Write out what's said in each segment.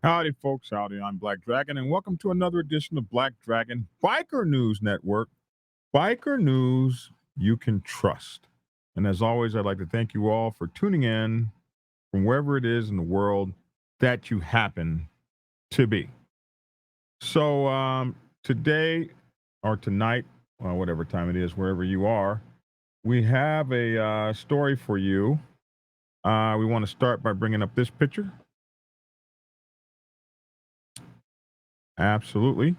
Howdy, folks. Howdy. I'm Black Dragon, and welcome to another edition of Black Dragon Biker News Network. Biker news you can trust. And as always, I'd like to thank you all for tuning in from wherever it is in the world that you happen to be. So, today or tonight, whatever time it is, wherever you are, we have a story for you. We want to start by bringing up this picture. Absolutely.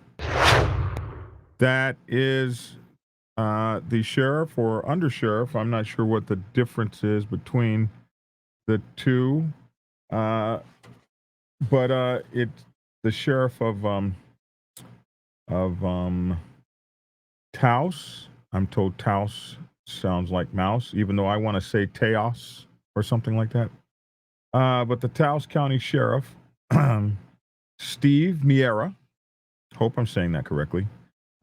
That is the sheriff or undersheriff. I'm not sure what the difference is between the two, uh, but it's the sheriff of Taos. I'm told Taos sounds like mouse, even though I want to say Taos or something like that. But the Taos County Sheriff, Steve Miera, hope I'm saying that correctly.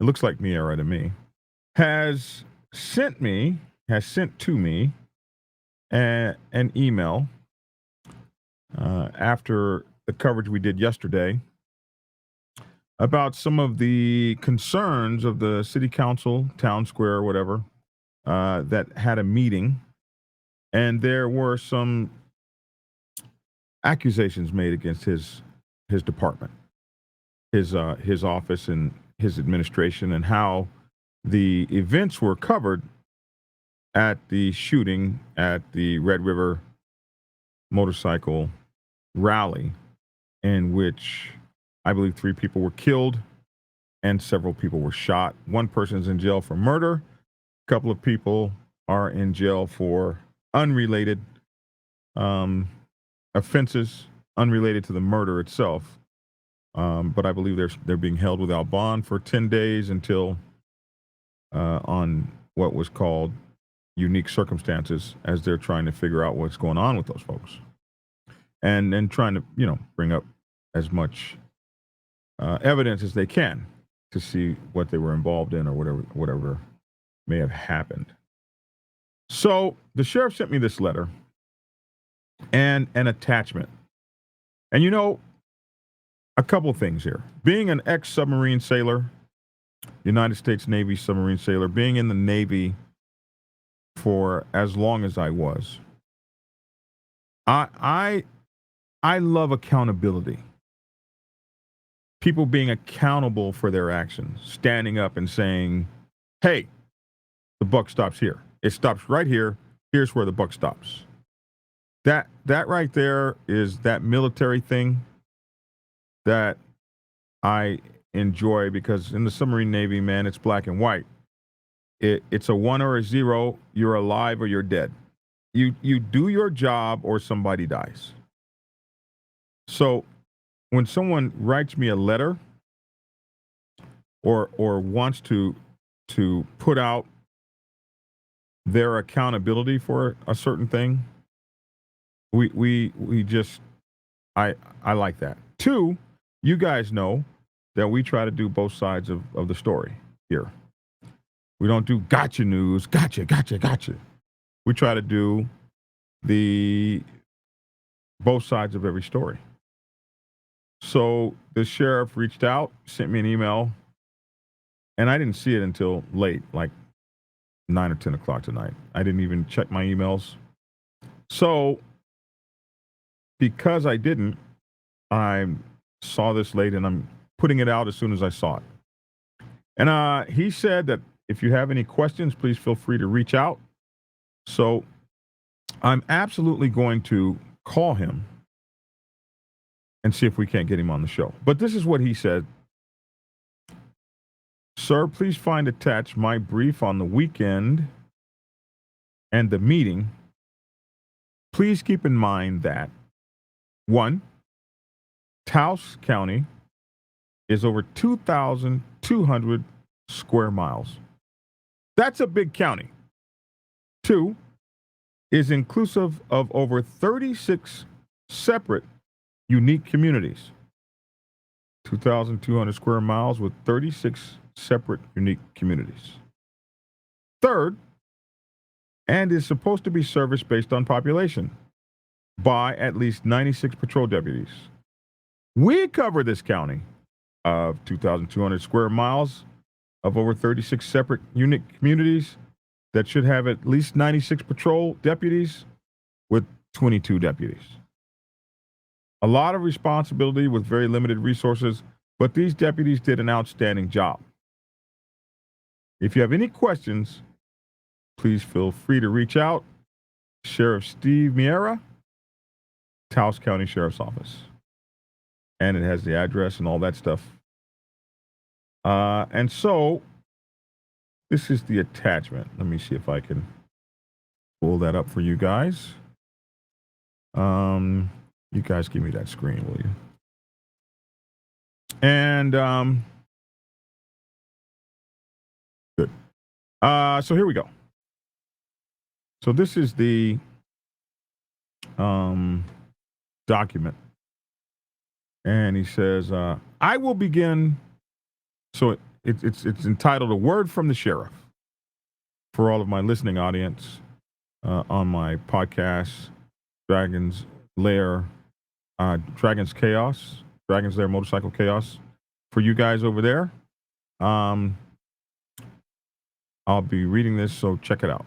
It looks like Miera to me, has sent to me an email after the coverage we did yesterday about some of the concerns of the city council, town square, whatever, that had a meeting, and there were some accusations made against his department, his office, and his administration, and how the events were covered at the shooting at the Red River motorcycle rally, in which I believe 3 people were killed and several people were shot. One person's in jail for murder. A couple of people are in jail for unrelated offenses, unrelated to the murder itself. But I believe they're being held without bond for 10 days until on what was called unique circumstances, as they're trying to figure out what's going on with those folks, and then trying to bring up as much evidence as they can to see what they were involved in or whatever may have happened. So the sheriff sent me this letter and an attachment, and a couple things here. Being an ex-submarine sailor, United States Navy submarine sailor, being in the Navy for as long as I was, I love accountability. People being accountable for their actions, standing up and saying, "Hey, the buck stops here. It stops right here. Here's where the buck stops." That right there is that military thing that I enjoy, because in the submarine Navy, man, it's black and white. It's a 1 or a 0. You're alive or you're dead. You do your job or somebody dies. So when someone writes me a letter or wants to put out their accountability for a certain thing, we just I like that. 2, you guys know that we try to do both sides of the story here. We don't do gotcha news, gotcha. We try to do the both sides of every story. So the sheriff reached out, sent me an email, and I didn't see it until late, like 9 or 10 o'clock tonight. I didn't even check my emails. So because I didn't, I saw this late, and I'm putting it out as soon as I saw it. And he said that if you have any questions, please feel free to reach out. So I'm absolutely going to call him and see if we can't get him on the show. But this is what he said. "Sir, please find attached my brief on the weekend and the meeting. Please keep in mind that 1, Taos County is over 2,200 square miles. That's a big county. 2, is inclusive of over 36 separate unique communities. 2,200 square miles with 36 separate unique communities. 3rd, and is supposed to be serviced based on population by at least 96 patrol deputies. We cover this county of 2,200 square miles of over 36 separate unique communities that should have at least 96 patrol deputies with 22 deputies. A lot of responsibility with very limited resources, but these deputies did an outstanding job. If you have any questions, please feel free to reach out. Sheriff Steve Miera, Taos County Sheriff's Office. And it has the address and all that stuff. And so this is the attachment. Let me see if I can pull that up for you guys. You guys give me that screen, will you? And good. So here we go. So this is the document. And he says, I will begin. So it's entitled A Word from the Sheriff. For all of my listening audience on my podcast, Dragon's Lair, Dragon's Chaos, Dragon's Lair Motorcycle Chaos. For you guys over there, I'll be reading this, so check it out.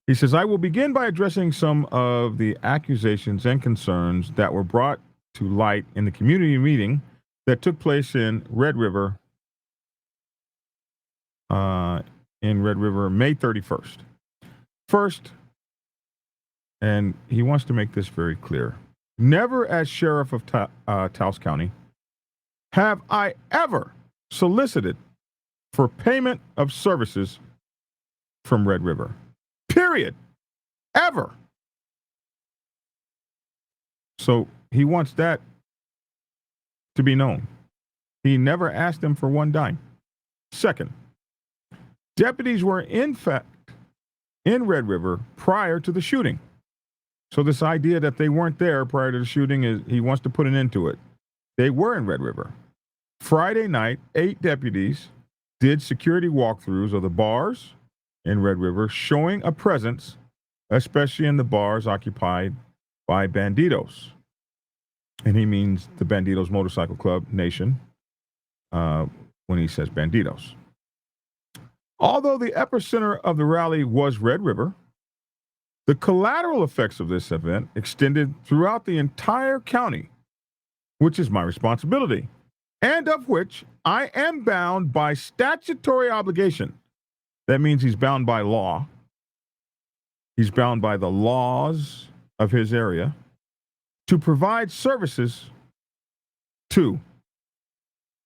He says, I will begin by addressing some of the accusations and concerns that were brought to light in the community meeting that took place in Red River, May 31st. First, and he wants to make this very clear, never as sheriff of Taos County have I ever solicited for payment of services from Red River. Period. Ever. So he wants that to be known. He never asked them for one dime. Second, deputies were in fact in Red River prior to the shooting. So this idea that they weren't there prior to the shooting is he wants to put an end to it. They were in Red River. Friday night, 8 deputies did security walkthroughs of the bars in Red River, showing a presence, especially in the bars occupied by Bandidos. And he means the Bandidos Motorcycle Club Nation when he says Bandidos. Although the epicenter of the rally was Red River, the collateral effects of this event extended throughout the entire county, which is my responsibility, and of which I am bound by statutory obligation. That means he's bound by law. He's bound by the laws of his area to provide services to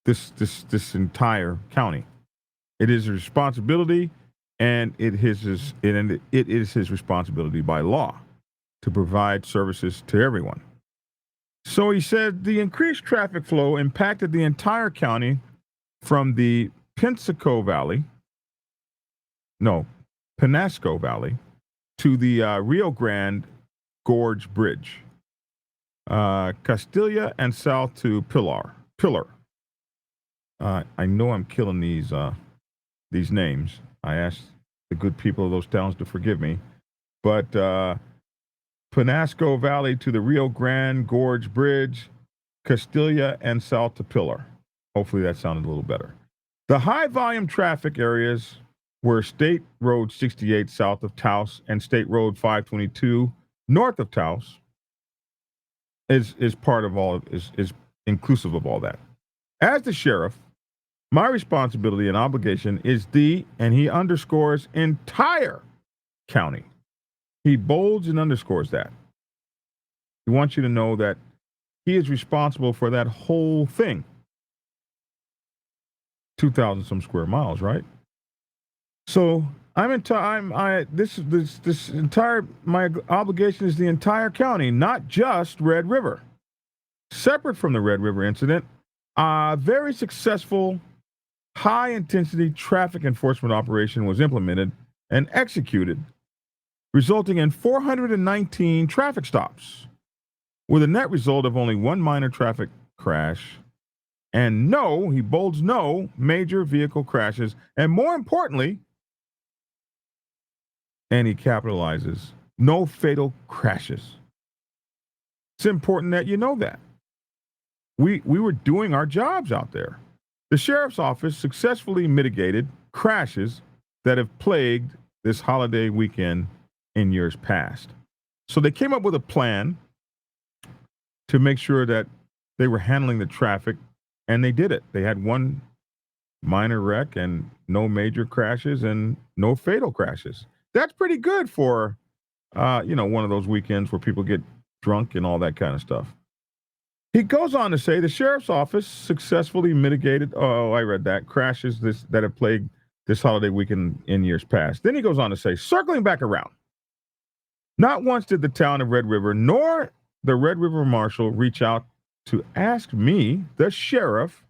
this entire county. It is a responsibility, and it is his responsibility by law to provide services to everyone. So he said the increased traffic flow impacted the entire county from the Penasco Valley to the Rio Grande Gorge Bridge, Castilla, and south to Pillar. I know I'm killing these names. I asked the good people of those towns to forgive me, but Penasco Valley to the Rio Grande Gorge Bridge, Castilla, and south to Pillar. Hopefully that sounded a little better. The high volume traffic areas were State Road 68 south of Taos and State Road 522 north of Taos is part of all, is inclusive of all that. As the sheriff, my responsibility and obligation is and he underscores, entire county. He bolds and underscores that. He wants you to know that he is responsible for that whole thing. 2,000 some square miles, right? So my obligation is the entire county, not just Red River. Separate from the Red River incident, a very successful high-intensity traffic enforcement operation was implemented and executed, resulting in 419 traffic stops, with a net result of only one minor traffic crash, and he bolds no major vehicle crashes, and more importantly, and he capitalizes, no fatal crashes. It's important that you know that. we were doing our jobs out there. The sheriff's office successfully mitigated crashes that have plagued this holiday weekend in years past. So they came up with a plan to make sure that they were handling the traffic, and they did it. They had one minor wreck and no major crashes and no fatal crashes. That's pretty good for one of those weekends where people get drunk and all that kind of stuff. He goes on to say the sheriff's office successfully mitigated, I read that, crashes that have plagued this holiday weekend in years past. Then he goes on to say, circling back around, not once did the town of Red River nor the Red River Marshal reach out to ask me, the sheriff,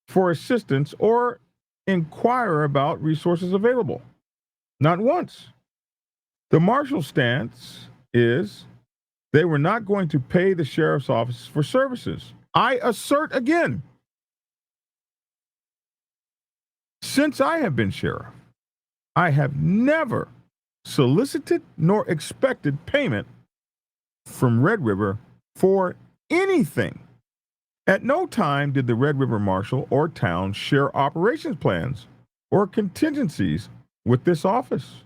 for assistance or inquire about resources available. Not once. The marshal's stance is they were not going to pay the sheriff's office for services. I assert again, since I have been sheriff, I have never solicited nor expected payment from Red River for anything. At no time did the Red River Marshal or town share operations plans or contingencies with this office.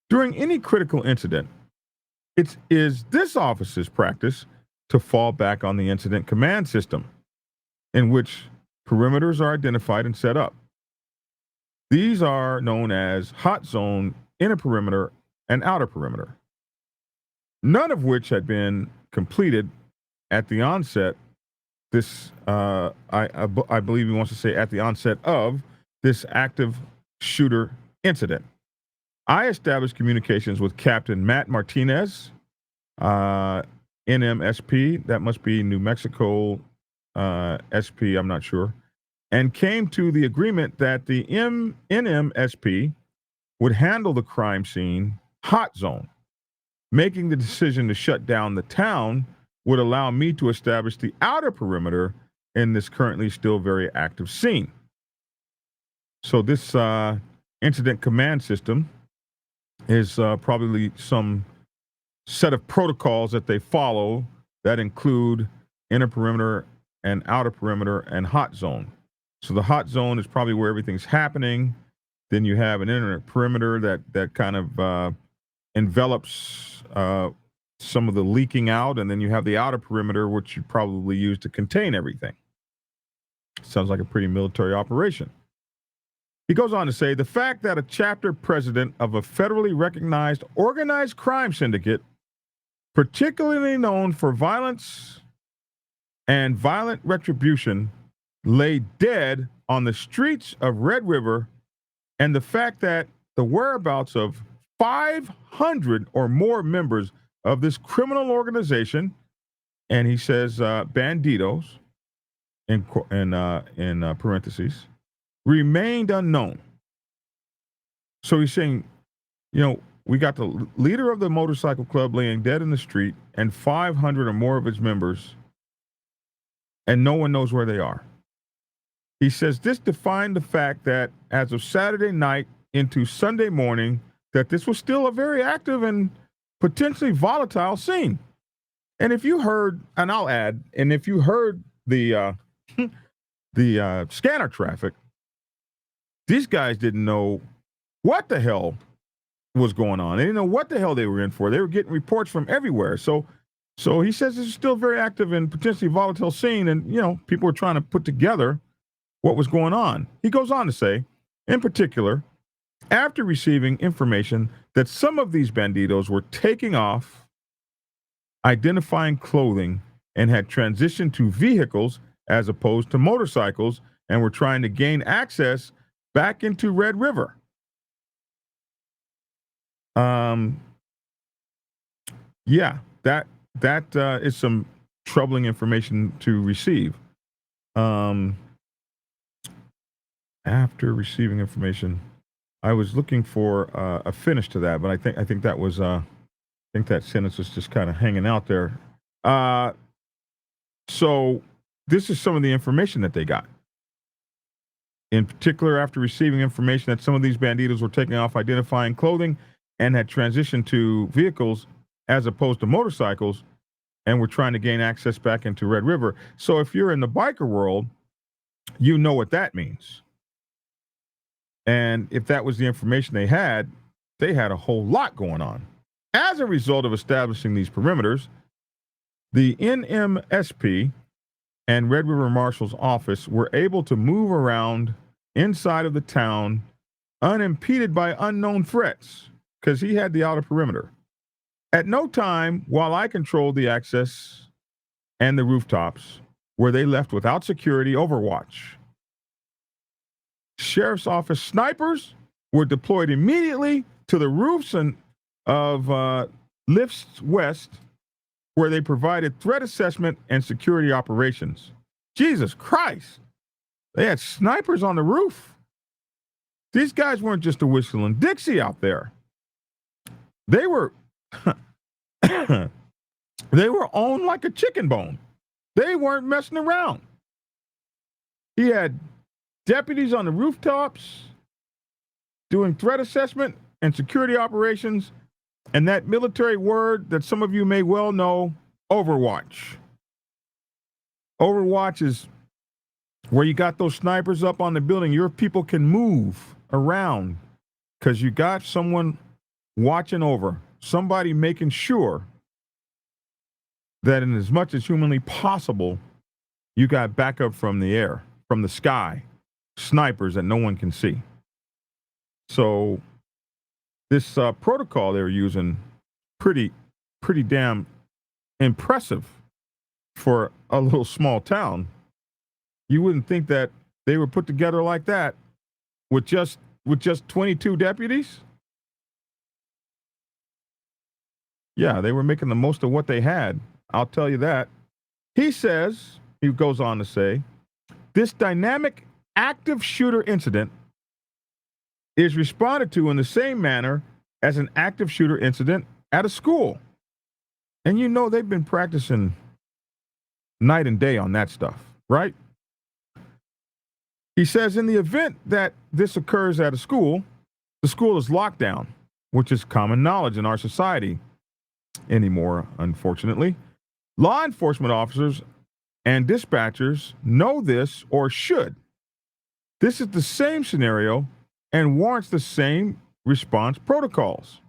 During any critical incident, it is this office's practice to fall back on the incident command system, in which perimeters are identified and set up. These are known as hot zone, inner perimeter, and outer perimeter, none of which had been completed at the onset. I believe he wants to say at the onset of this active shooter incident. I established communications with Captain Matt Martinez, NMSP, that must be New Mexico SP, I'm not sure, and came to the agreement that the NMSP would handle the crime scene hot zone. Making the decision to shut down the town would allow me to establish the outer perimeter in this currently still very active scene. So this incident command system is probably some set of protocols that they follow that include inner perimeter and outer perimeter and hot zone. So the hot zone is probably where everything's happening. Then you have an inner perimeter that kind of envelops some of the leaking out, and then you have the outer perimeter, which you probably use to contain everything. Sounds like a pretty military operation. He goes on to say, the fact that a chapter president of a federally recognized organized crime syndicate, particularly known for violence and violent retribution, lay dead on the streets of Red River, and the fact that the whereabouts of 500 or more members of this criminal organization, and he says banditos in parentheses, remained unknown. So he's saying, we got the leader of the motorcycle club laying dead in the street and 500 or more of its members, and no one knows where they are. He says this defined the fact that as of Saturday night into Sunday morning, that this was still a very active and potentially volatile scene. And if you heard, and I'll add, and if you heard the scanner traffic, these guys didn't know what the hell was going on. They didn't know what the hell they were in for. They were getting reports from everywhere. So he says this is still very active and potentially volatile scene, and people were trying to put together what was going on. He goes on to say, in particular, after receiving information that some of these banditos were taking off, identifying clothing, and had transitioned to vehicles as opposed to motorcycles, and were trying to gain access back into Red River. That is some troubling information to receive. After receiving information, I was looking for a finish to that, but I think that was I think that sentence was just kind of hanging out there. So this is some of the information that they got. In particular, after receiving information that some of these banditos were taking off, identifying clothing, and had transitioned to vehicles as opposed to motorcycles, and were trying to gain access back into Red River. So if you're in the biker world, you know what that means. And if that was the information they had a whole lot going on. As a result of establishing these perimeters, the NMSP and Red River Marshal's office were able to move around inside of the town unimpeded by unknown threats because he had the outer perimeter. At no time while I controlled the access and the rooftops were they left without security overwatch. Sheriff's office snipers were deployed immediately to the roofs of lifts west, where they provided threat assessment and security operations. Jesus Christ. They had snipers on the roof. These guys weren't just a whistle and Dixie out there. They were they were on like a chicken bone. They weren't messing around. He had deputies on the rooftops doing threat assessment and security operations, and that military word that some of you may well know, Overwatch. Overwatch is where you got those snipers up on the building. Your people can move around because you got someone watching over, somebody making sure that in as much as humanly possible, you got backup from the air, from the sky, snipers that no one can see. So this protocol they were using, pretty damn impressive for a little small town. You wouldn't think that they were put together like that with just 22 deputies. Yeah, they were making the most of what they had. I'll tell you that. He goes on to say, this dynamic active shooter incident is responded to in the same manner as an active shooter incident at a school. And you know they've been practicing night and day on that stuff, right? He says in the event that this occurs at a school, the school is locked down, which is common knowledge in our society anymore, unfortunately. Law enforcement officers and dispatchers know this or should. This is the same scenario and warrants the same response protocols.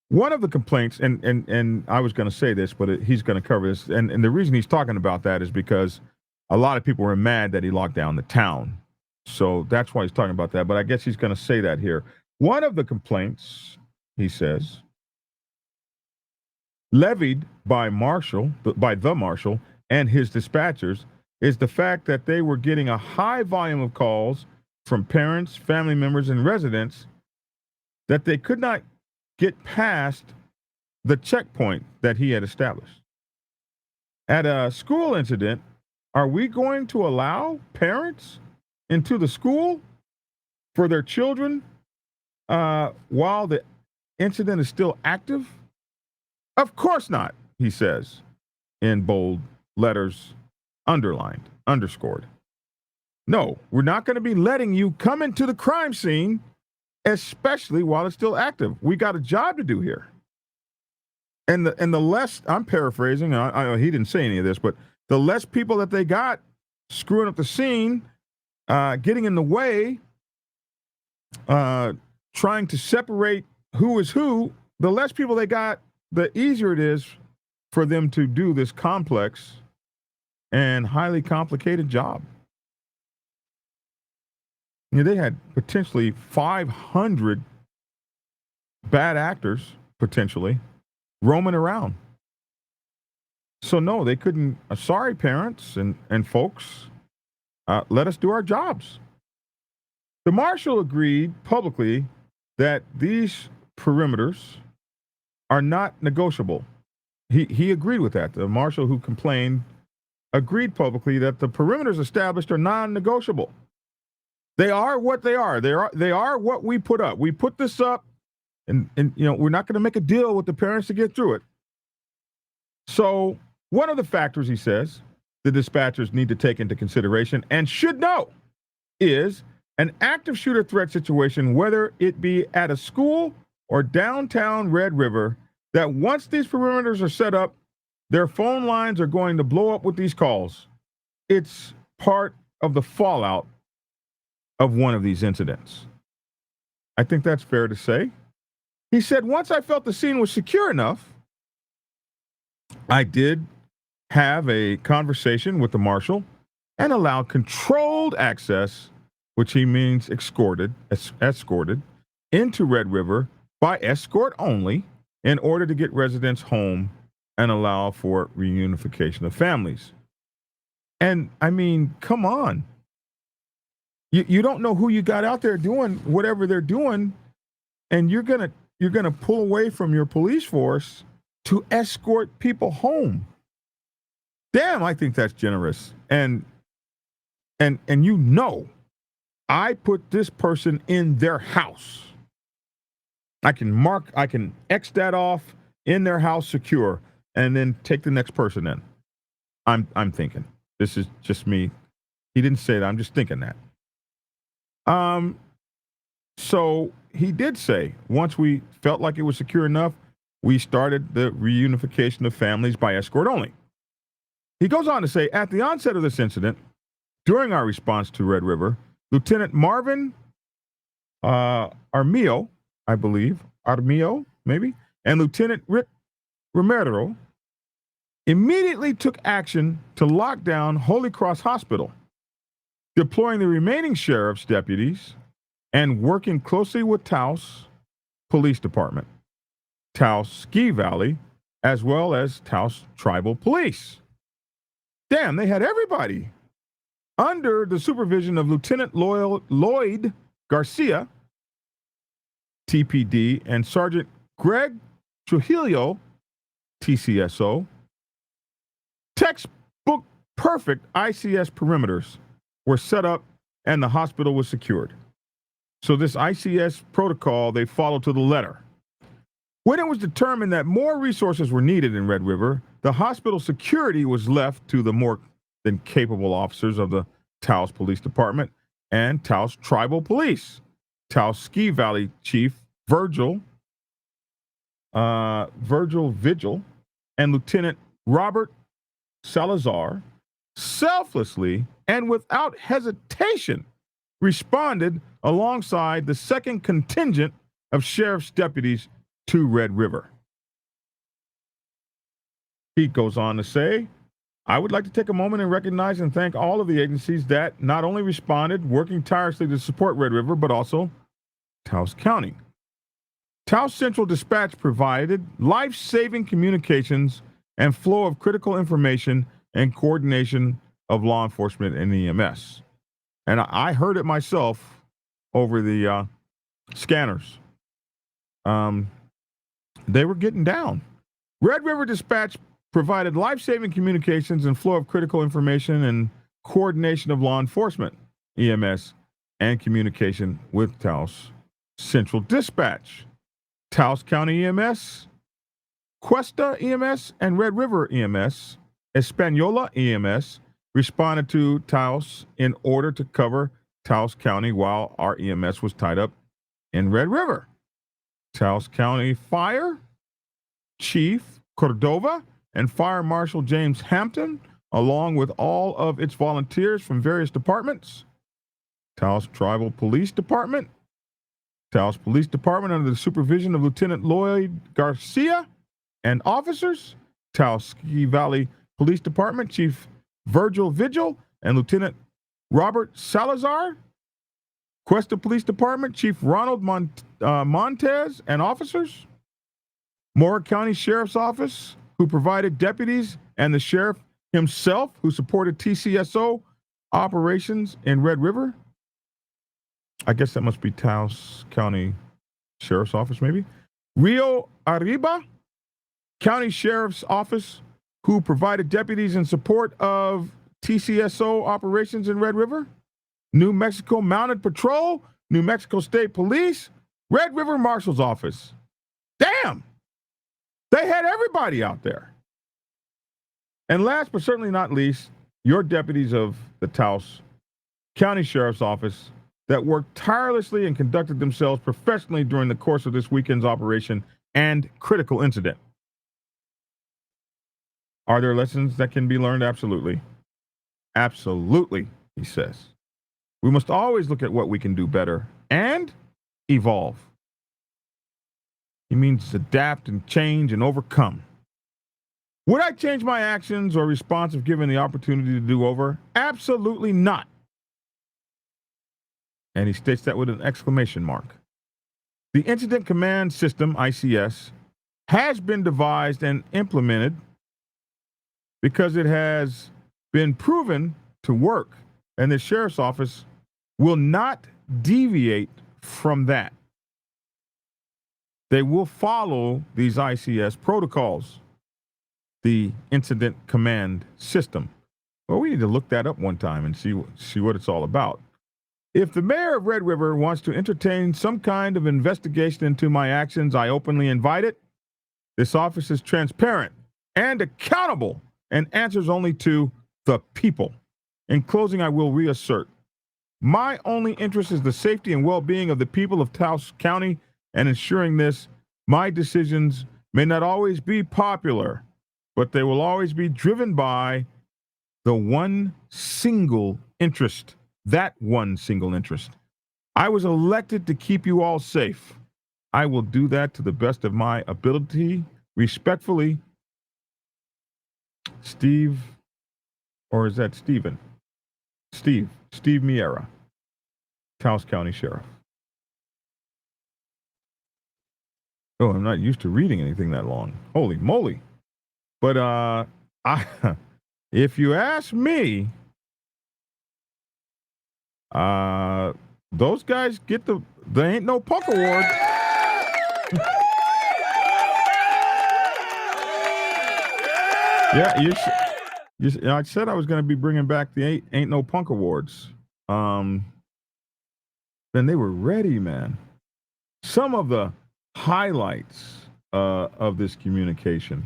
One of the complaints, and I was going to say this, but he's going to cover this, and the reason he's talking about that is because a lot of people were mad that he locked down the town. So that's why he's talking about that, but I guess he's going to say that here. One of the complaints, he says, levied by the marshal and his dispatchers is the fact that they were getting a high volume of calls from parents, family members, and residents that they could not get past the checkpoint that he had established. At a school incident, are we going to allow parents into the school for their children while the incident is still active? Of course not, he says, in bold letters, underlined, underscored. No, we're not going to be letting you come into the crime scene, especially while it's still active. We got a job to do here. And the less, I'm paraphrasing, he didn't say any of this, but the less people that they got screwing up the scene, getting in the way, trying to separate who is who, the less people they got, the easier it is for them to do this complex and highly complicated job. You know, they had potentially 500 bad actors, potentially, roaming around. So no, they couldn't. Sorry, parents and folks, let us do our jobs. The marshal agreed publicly that these perimeters are not negotiable. He agreed with that. The marshal who complained agreed publicly that the perimeters established are non-negotiable. They are what they are. They are what we put up. We put this up, and you know, we're not going to make a deal with the parents to get through it. So one of the factors, he says, the dispatchers need to take into consideration and should know is an active shooter threat situation, whether it be at a school or downtown Red River, that once these perimeters are set up, Their phone lines are going to blow up with these calls. It's part of the fallout of one of these incidents. I think that's fair to say. He said, once I felt the scene was secure enough, I did have a conversation with the marshal and allowed controlled access, which he means escorted into Red River by escort only in order to get residents home and allow for reunification of families. And I mean, come on. You don't know who you got out there doing whatever they're doing, and you're gonna pull away from your police force to escort people home. Damn, I think that's generous. And you know, I put this person in their house. I can X that off in their house secure and then take the next person in. I'm thinking. This is just me. He didn't say that. I'm just thinking that. So he did say once we felt like it was secure enough, we started the reunification of families by escort only. He goes on to say, at the onset of this incident, during our response to Red River, Lieutenant Marvin Armio, I believe, maybe, and Lieutenant Rick Romero immediately took action to lock down Holy Cross Hospital, deploying the remaining sheriff's deputies and working closely with Taos Police Department, Taos Ski Valley, as well as Taos Tribal Police. Damn, they had everybody under the supervision of Lieutenant Lloyd Garcia, TPD, and Sergeant Greg Trujillo, TCSO. Textbook perfect ICS perimeters were set up and the hospital was secured. So this ICS protocol, they followed to the letter. When it was determined that more resources were needed in Red River, the hospital security was left to the more than capable officers of the Taos Police Department and Taos Tribal Police. Taos Ski Valley Chief Virgil Vigil and Lieutenant Robert Salazar selflessly and without hesitation responded alongside the second contingent of sheriff's deputies to Red River. He goes on to say, I would like to take a moment and recognize and thank all of the agencies that not only responded, working tirelessly to support Red River, but also Taos County. Taos Central Dispatch provided life-saving communications and flow of critical information and coordination of law enforcement and EMS. And I heard it myself over the scanners. They were getting down. Red River Dispatch provided life-saving communications and flow of critical information and coordination of law enforcement, EMS, and communication with Taos Central Dispatch. Taos County EMS, Cuesta EMS, and Red River EMS, Espanola EMS, responded to Taos in order to cover Taos County while our EMS was tied up in Red River. Taos County Fire Chief Cordova and Fire Marshal James Hampton, along with all of its volunteers from various departments, Taos Tribal Police Department, Taos Police Department under the supervision of Lieutenant Lloyd Garcia and officers, Taos Ski Valley Police Department Chief Virgil Vigil and Lieutenant Robert Salazar, Cuesta Police Department Chief Ronald Montez and officers, Mora County Sheriff's Office, who provided deputies, and the sheriff himself, who supported TCSO operations in Red River. I guess that must be Taos County Sheriff's Office, maybe. Rio Arriba County Sheriff's Office, who provided deputies in support of TCSO operations in Red River. New Mexico Mounted Patrol, New Mexico State Police, Red River Marshal's Office. Damn! They had everybody out there. And last but certainly not least, your deputies of the Taos County Sheriff's Office that worked tirelessly and conducted themselves professionally during the course of this weekend's operation and critical incident. Are there lessons that can be learned? Absolutely. Absolutely, he says. We must always look at what we can do better and evolve. He means adapt and change and overcome. Would I change my actions or response if given the opportunity to do over? Absolutely not. And he states that with an exclamation mark. The Incident Command System, ICS, has been devised and implemented because it has been proven to work, and the sheriff's office will not deviate from that. They will follow these ICS protocols, the Incident Command System. Well, we need to look that up one time and see what it's all about. If the mayor of Red River wants to entertain some kind of investigation into my actions, I openly invite it. This office is transparent and accountable and answers only to the people. In closing, I will reassert my only interest is the safety and well-being of the people of Taos County, and ensuring this, my decisions may not always be popular, but they will always be driven by the one single interest. That one single interest. I was elected to keep you all safe. I will do that to the best of my ability. Respectfully, Steve, or is that Stephen? Steve Miera, Taos County Sheriff. Oh, I'm not used to reading anything that long. Holy moly. But if you ask me, those guys get the Ain't No Punk Award. Yeah, I said I was going to be bringing back the Ain't No Punk Awards. Then they were ready, man. Some of the highlights of this communication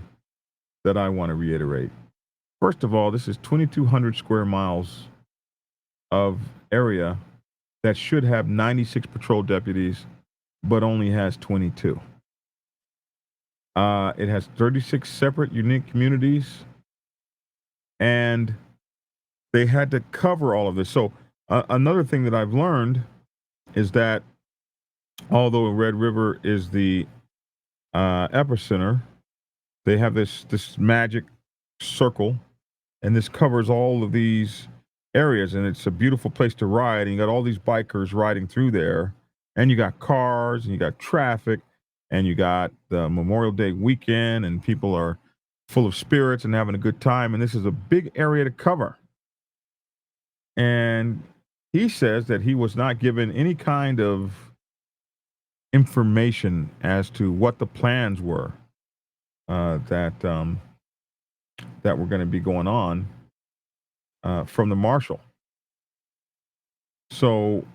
that I want to reiterate. First of all, this is 2,200 square miles of area that should have 96 patrol deputies, but only has 22. It has 36 separate unique communities, and they had to cover all of this. So another thing that I've learned is that although Red River is the epicenter, they have this magic circle, and this covers all of these areas, and it's a beautiful place to ride. And you got all these bikers riding through there, and you got cars, and you got traffic, and you got the Memorial Day weekend, and people are full of spirits and having a good time. And this is a big area to cover. And he says that he was not given any kind of information as to what the plans were that were going to be going on from the marshal. So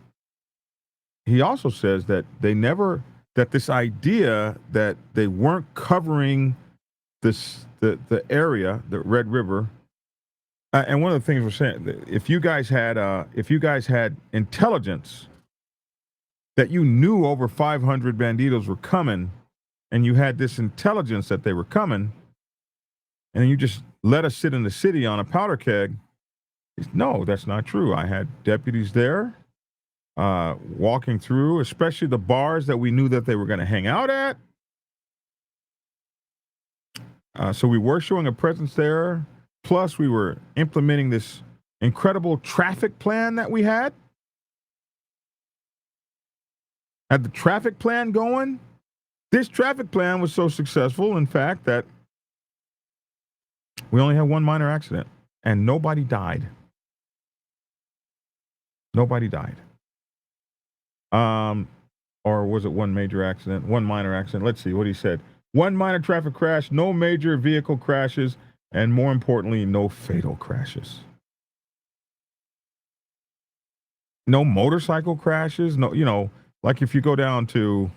he also says that that this idea that they weren't covering the area, the Red River. And one of the things we're saying, if you guys had intelligence that you knew over 500 banditos were coming, and you had this intelligence that they were coming, and you just let us sit in the city on a powder keg. No, that's not true. I had deputies there walking through, especially the bars that we knew that they were going to hang out at. So we were showing a presence there. Plus, we were implementing this incredible traffic plan that we had. Had the traffic plan going. This traffic plan was so successful, in fact, that we only had one minor accident, and nobody died. Nobody died. Or was it one major accident? One minor accident. Let's see what he said. One minor traffic crash, no major vehicle crashes, and more importantly, no fatal crashes. No motorcycle crashes. No, like if you go down to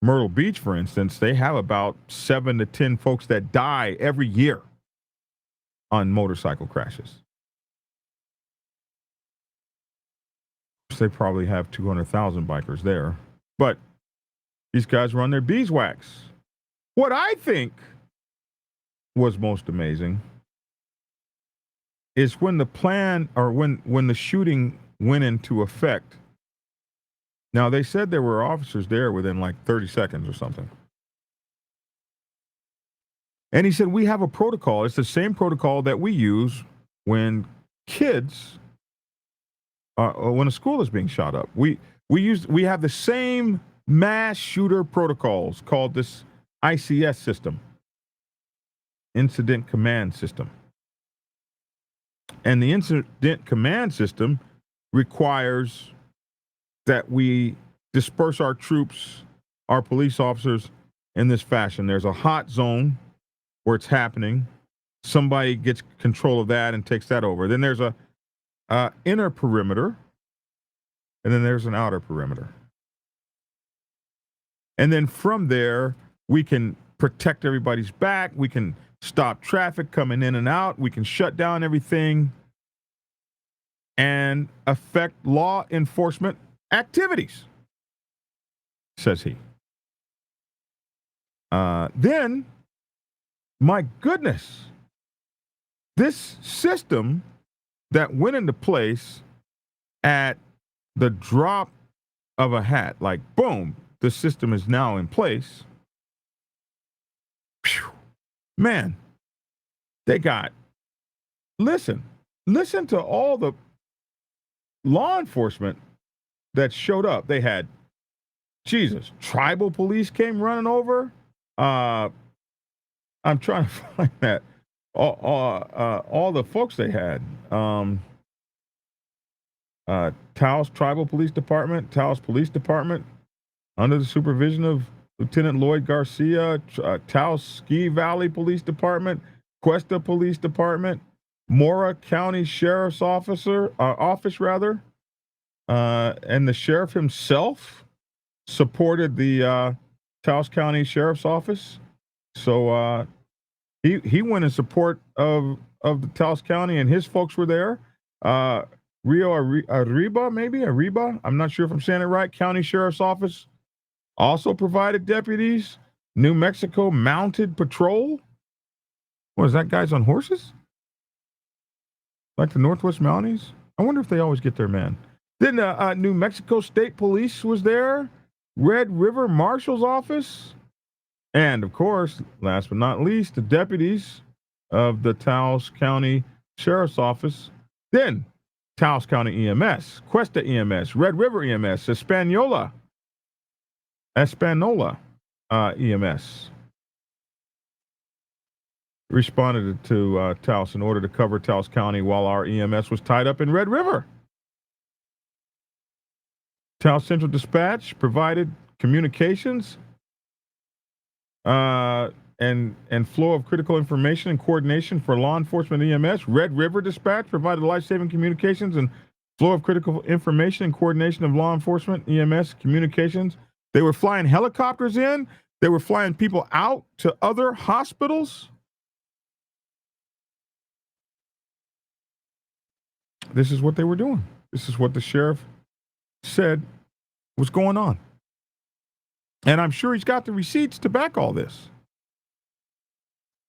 Myrtle Beach, for instance, they have about 7 to 10 folks that die every year on motorcycle crashes. They probably have 200,000 bikers there, but these guys run their beeswax. What I think was most amazing is when the plan or when the shooting went into effect. Now, they said there were officers there within like 30 seconds or something. And he said, we have a protocol. It's the same protocol that we use when kids, when a school is being shot up. We have the same mass shooter protocols called this ICS system, Incident Command System. And the Incident Command System requires that we disperse our troops, our police officers in this fashion. There's a hot zone where it's happening. Somebody gets control of that and takes that over. Then there's a inner perimeter, and then there's an outer perimeter. And then from there, we can protect everybody's back. We can stop traffic coming in and out. We can shut down everything and affect law enforcement activities, says he. Then, my goodness, this system that went into place at the drop of a hat, like boom, the system is now in place. Whew. Man, they got, listen to all the law enforcement that showed up. They had, Jesus, tribal police came running over. I'm trying to find that. All the folks they had. Taos Tribal Police Department, Taos Police Department, under the supervision of Lieutenant Lloyd Garcia, Taos Ski Valley Police Department, Cuesta Police Department, Mora County Sheriff's Office, and the sheriff himself supported the Taos County Sheriff's Office. So he went in support of the Taos County, and his folks were there. Rio Arriba, I'm not sure if I'm saying it right. County Sheriff's Office also provided deputies. New Mexico Mounted Patrol. What is that, guys on horses? Like the Northwest Mounties? I wonder if they always get their men. Then New Mexico State Police was there. Red River Marshal's Office. And, of course, last but not least, the deputies of the Taos County Sheriff's Office. Then Taos County EMS, Cuesta EMS, Red River EMS, Espanola EMS responded to Taos in order to cover Taos County while our EMS was tied up in Red River. Taos Central Dispatch provided communications and flow of critical information and coordination for law enforcement EMS. Red River Dispatch provided life-saving communications and flow of critical information and coordination of law enforcement EMS communications. They were flying helicopters in. They were flying people out to other hospitals. This is what they were doing. This is what the sheriff said was going on. And I'm sure he's got the receipts to back all this.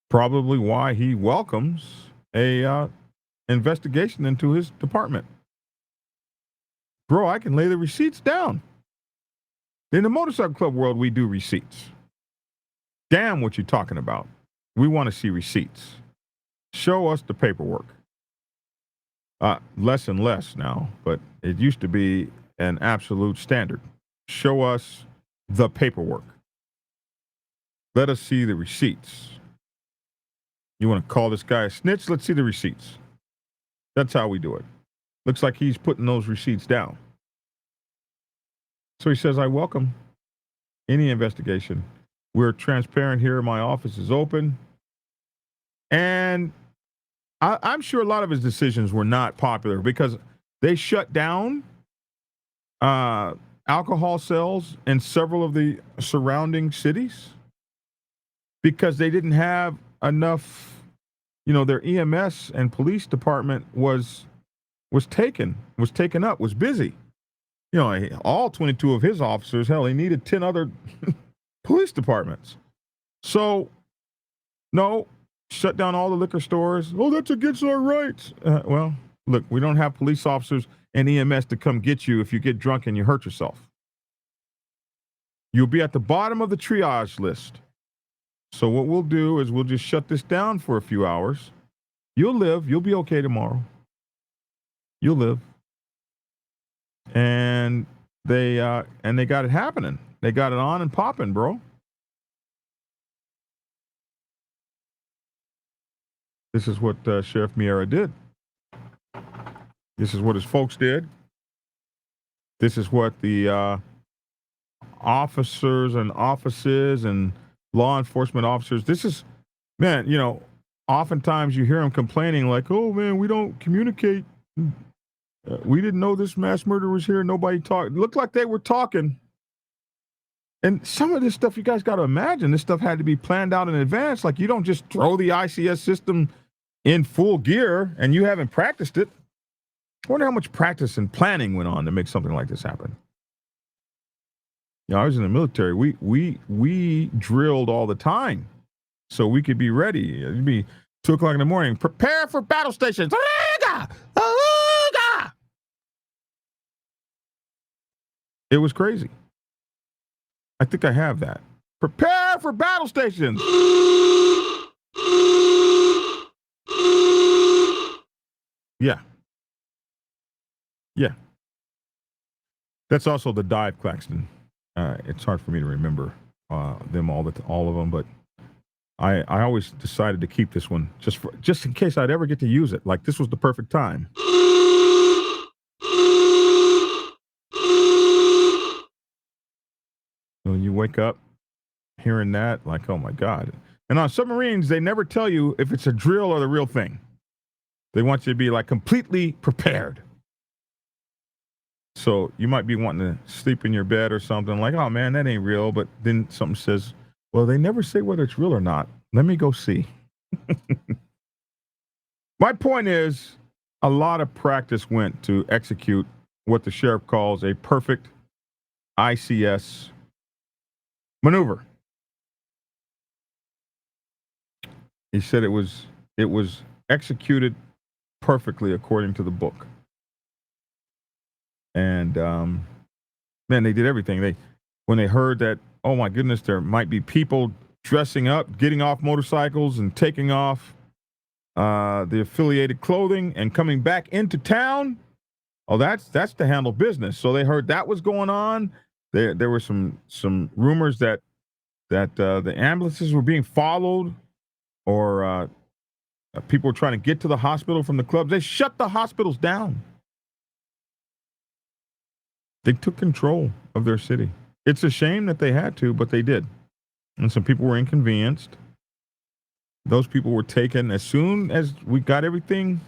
Probably why he welcomes a investigation into his department. Bro, I can lay the receipts down. In the motorcycle club world, we do receipts. Damn what you're talking about. We want to see receipts. Show us the paperwork. Less and less now, but it used to be an absolute standard. Show us the paperwork. Let us see the receipts. You want to call this guy a snitch? Let's see the receipts. That's how we do it. Looks like he's putting those receipts down. So he says, I welcome any investigation. We're transparent here. My office is open. And I'm sure a lot of his decisions were not popular because they shut down alcohol sales in several of the surrounding cities because they didn't have enough, their EMS and police department was taken up, was busy. All 22 of his officers, hell, he needed 10 other police departments. So, no, shut down all the liquor stores. Oh, that's against our rights. Well, look, we don't have police officers and EMS to come get you if you get drunk and you hurt yourself. You'll be at the bottom of the triage list. So what we'll do is we'll just shut this down for a few hours. You'll live. You'll be okay tomorrow. You'll live. And they got it happening. They got it on and popping, bro. This is what Sheriff Miera did. This is what his folks did. This is what the officers and offices and law enforcement officers. This is, man, oftentimes you hear them complaining like, oh, man, we don't communicate. We didn't know this mass murder was here. Nobody talked. It looked like they were talking. And some of this stuff, you guys got to imagine, this stuff had to be planned out in advance. Like, you don't just throw the ICS system in full gear and you haven't practiced it. I wonder how much practice and planning went on to make something like this happen. I was in the military. We drilled all the time so we could be ready. It'd be 2 o'clock in the morning. Prepare for battle stations. It was crazy. I think I have that. Prepare for battle stations. Yeah. Yeah. That's also the dive klaxon. It's hard for me to remember them all of them, but I always decided to keep this one just in case I'd ever get to use it. Like, this was the perfect time. When you wake up hearing that, like, oh my God. And on submarines, they never tell you if it's a drill or the real thing. They want you to be like completely prepared. So you might be wanting to sleep in your bed or something like, oh man, that ain't real. But then something says, well, they never say whether it's real or not. Let me go see. My point is, a lot of practice went to execute what the sheriff calls a perfect ICS maneuver. He said it was executed perfectly according to the book. And man, they did everything. When they heard that, oh my goodness, there might be people dressing up, getting off motorcycles and taking off the affiliated clothing and coming back into town. Oh, that's to handle business. So they heard that was going on. There were some rumors that the ambulances were being followed, or people were trying to get to the hospital from the clubs. They shut the hospitals down. They took control of their city. It's a shame that they had to, but they did. And some people were inconvenienced. Those people were taken as soon as we got everything.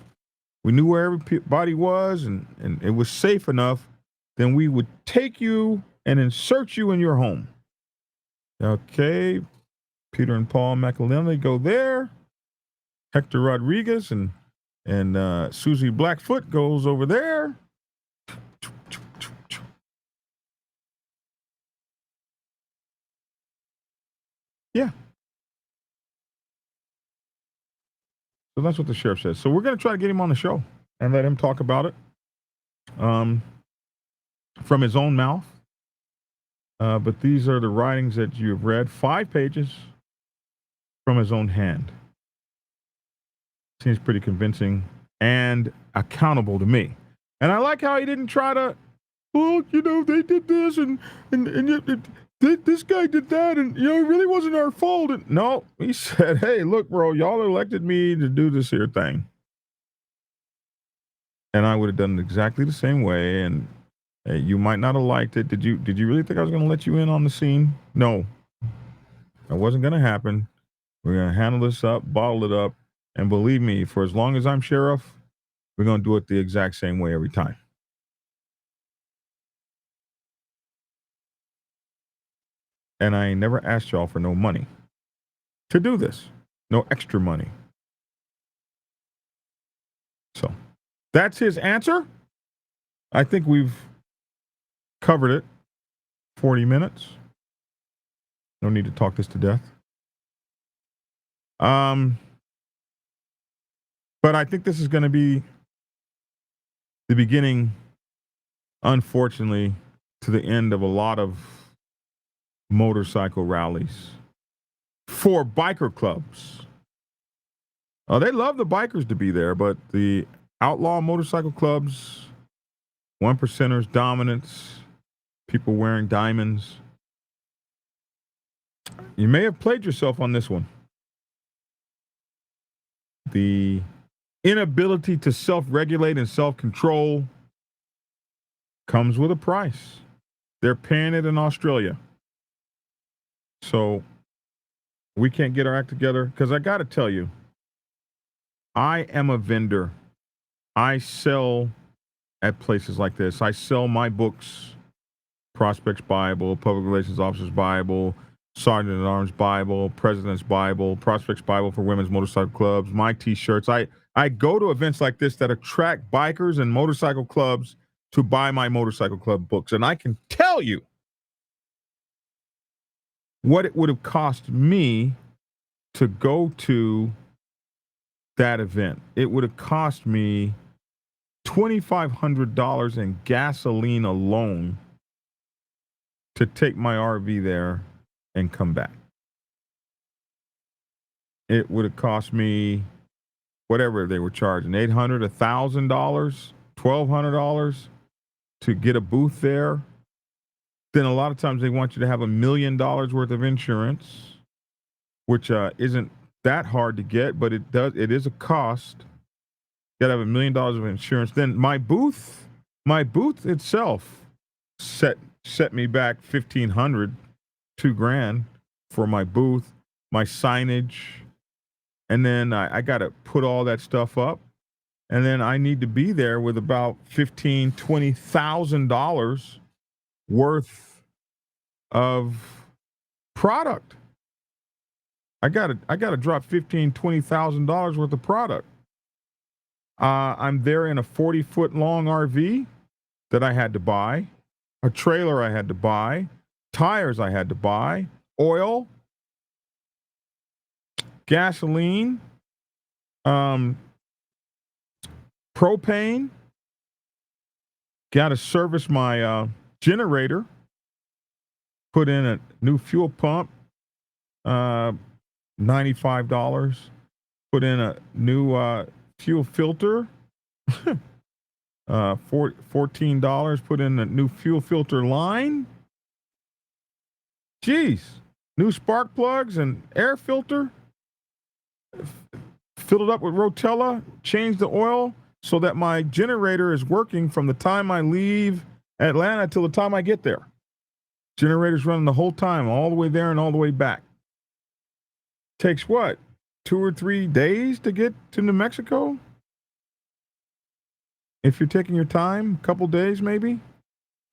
We knew where everybody was, and it was safe enough. Then we would take you and insert you in your home. Okay, Peter and Paul McElhenney go there. Hector Rodriguez and Susie Blackfoot goes over there. Yeah. So that's what the sheriff says. So we're going to try to get him on the show and let him talk about it from his own mouth. But these are the writings that you've read, 5 pages from his own hand. Seems pretty convincing and accountable to me. And I like how he didn't try to, well, they did this and this guy did that, and it really wasn't our fault. And no, he said, hey, look, bro, y'all elected me to do this here thing. And I would have done it exactly the same way, and you might not have liked it. Did you really think I was going to let you in on the scene? No. That wasn't going to happen. We're going to handle this up, bottle it up, and believe me, for as long as I'm sheriff, we're going to do it the exact same way every time. And I ain't never asked y'all for no money to do this. No extra money. So that's his answer. I think we've covered it. 40 minutes. No need to talk this to death. But I think this is going to be the beginning, unfortunately, to the end of a lot of motorcycle rallies for biker clubs. They love the bikers to be there, but the outlaw motorcycle clubs, one percenters, dominance, people wearing diamonds. You may have played yourself on this one. The inability to self-regulate and self-control comes with a price. They're paying it in Australia. So we can't get our act together, because I got to tell you, I am a vendor. I sell at places like this. I sell my books, Prospects Bible, Public Relations Officer's Bible, Sergeant at Arms Bible, President's Bible, Prospects Bible for Women's Motorcycle Clubs, my T-shirts. I go to events like this that attract bikers and motorcycle clubs to buy my motorcycle club books. And I can tell you what it would have cost me to go to that event. It would have cost me $2,500 in gasoline alone to take my RV there and come back. It would have cost me whatever they were charging, $800, $1,000, $1,200 to get a booth there. Then a lot of times they want you to have $1 million worth of insurance, which isn't that hard to get, but it is a cost. You got to have $1 million of insurance. Then my booth itself set me back $1,500, $2,000 for my booth, my signage, and then I got to put all that stuff up, and then I need to be there with about $15,000, $20,000 worth of product. I got to drop $15,000, $20,000 worth of product. I'm there in a 40-foot long RV that I had to buy, a trailer I had to buy, tires I had to buy, oil, gasoline, propane. Got to service my generator, put in a new fuel pump, $95. Put in a new fuel filter, $14. Put in a new fuel filter line. Geez, new spark plugs and air filter. Filled it up with Rotella, changed the oil so that my generator is working from the time I leave Atlanta till the time I get there. Generator's running the whole time, all the way there and all the way back. Takes what? 2 or 3 days to get to New Mexico? If you're taking your time, a couple days maybe,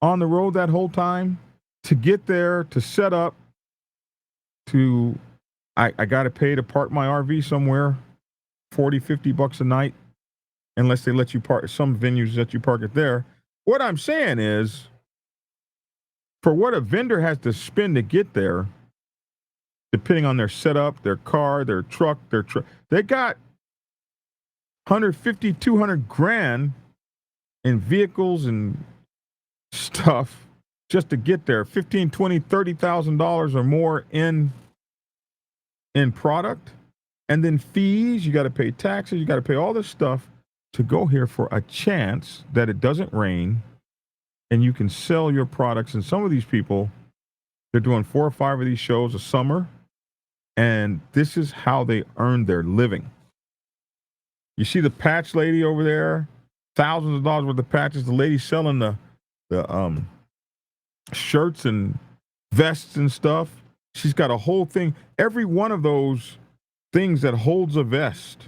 on the road that whole time, to get there, to set up, I got to pay to park my RV somewhere, $40-$50 a night, unless they let you park, some venues let you park it there. What I'm saying is, for what a vendor has to spend to get there, depending on their setup, their car, their truck, they got $150,000, $200,000 in vehicles and stuff just to get there. $15,000, $20,000, $30,000 or more in product, and then fees. You got to pay taxes. You got to pay all this stuff to go here for a chance that it doesn't rain and you can sell your products. And some of these people, they're doing 4 or 5 of these shows a summer, and this is how they earn their living. You see the patch lady over there, thousands of dollars worth of patches. The lady selling the shirts and vests and stuff. She's got a whole thing. Every one of those things that holds a vest,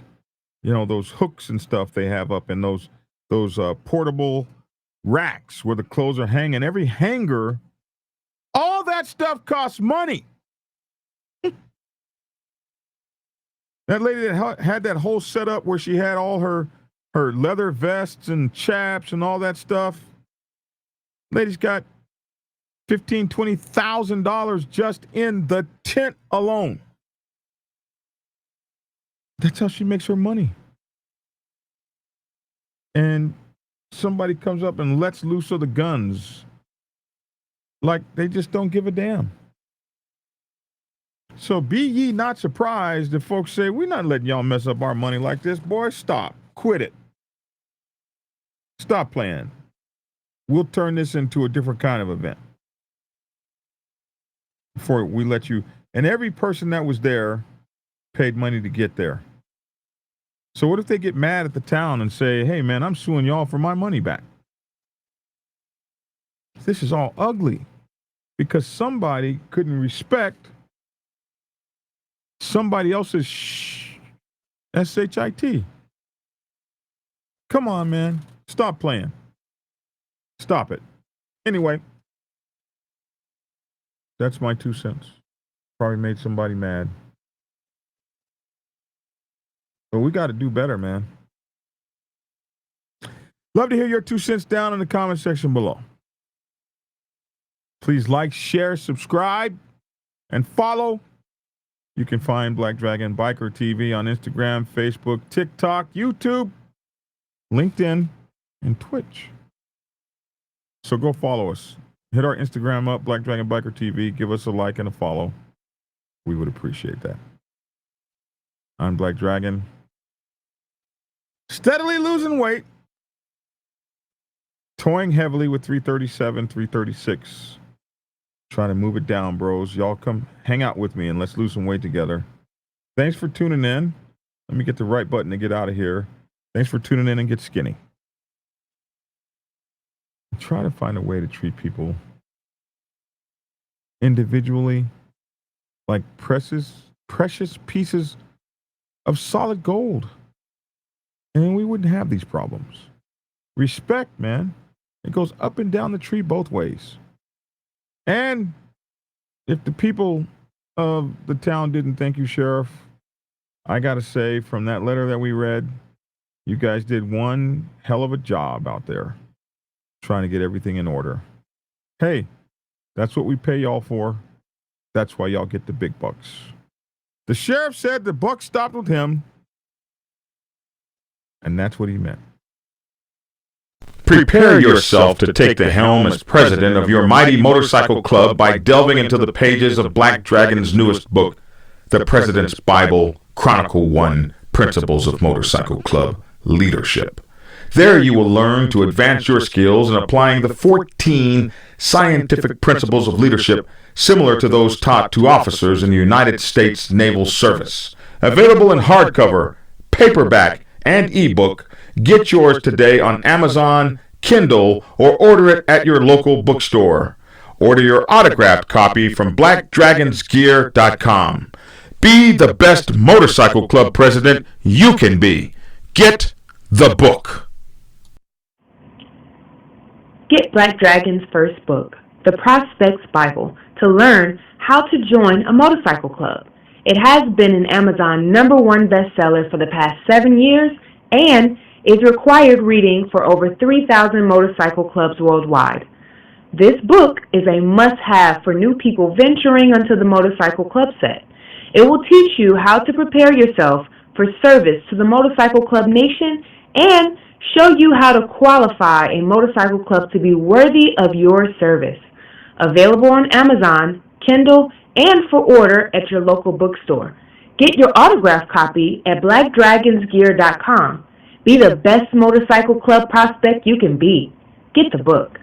those hooks and stuff they have up in those portable racks where the clothes are hanging. Every hanger, all that stuff costs money. That lady that had that whole setup where she had all her leather vests and chaps and all that stuff, lady's got $15,000, $20,000 just in the tent alone. That's how she makes her money. and somebody comes up and lets loose of the guns like they just don't give a damn. So be ye not surprised if folks say, we're not letting y'all mess up our money like this. Boy, stop. Quit it. Stop playing. We'll turn this into a different kind of event before we let you. And every person that was there paid money to get there. So what if they get mad at the town and say, hey, man, I'm suing y'all for my money back? This is all ugly because somebody couldn't respect somebody else's SHIT. Come on, man. Stop playing. Stop it. Anyway, that's my 2 cents. Probably made somebody mad. But we got to do better, man. Love to hear your 2 cents down in the comment section below. Please like, share, subscribe, and follow. You can find Black Dragon Biker TV on Instagram, Facebook, TikTok, YouTube, LinkedIn, and Twitch. So go follow us. Hit our Instagram up, Black Dragon Biker TV. Give us a like and a follow. We would appreciate that. I'm Black Dragon. Steadily losing weight. Toying heavily with 337, 336. Trying to move it down, bros. Y'all come hang out with me and let's lose some weight together. Thanks for tuning in. Let me get the right button to get out of here. Thanks for tuning in and get skinny. Try to find a way to treat people individually like precious pieces of solid gold. And we wouldn't have these problems. Respect, man. It goes up and down the tree both ways. And if the people of the town didn't thank you, Sheriff, I got to say, from that letter that we read, you guys did one hell of a job out there trying to get everything in order. Hey, that's what we pay y'all for. That's why y'all get the big bucks. The sheriff said the buck stopped with him, and that's what he meant. Prepare yourself to take the helm as president of your mighty motorcycle club by delving into the pages of Black Dragon's newest book, The President's Bible, Chronicle 1, Principles of Motorcycle Club Leadership. There you will learn to advance your skills in applying the 14 scientific principles of leadership similar to those taught to officers in the United States Naval Service. Available in hardcover, paperback, and ebook. Get yours today on Amazon, Kindle, or order it at your local bookstore. Order your autographed copy from blackdragonsgear.com. Be the best motorcycle club president you can be. Get the book. Get Black Dragon's first book, The Prospect's Bible, to learn how to join a motorcycle club. It has been an Amazon #1 bestseller for the past 7 years and is required reading for over 3,000 motorcycle clubs worldwide. This book is a must-have for new people venturing onto the motorcycle club set. It will teach you how to prepare yourself for service to the motorcycle club nation and show you how to qualify a motorcycle club to be worthy of your service. Available on Amazon, Kindle, and for order at your local bookstore. Get your autographed copy at blackdragonsgear.com. Be the best motorcycle club prospect you can be. Get the book.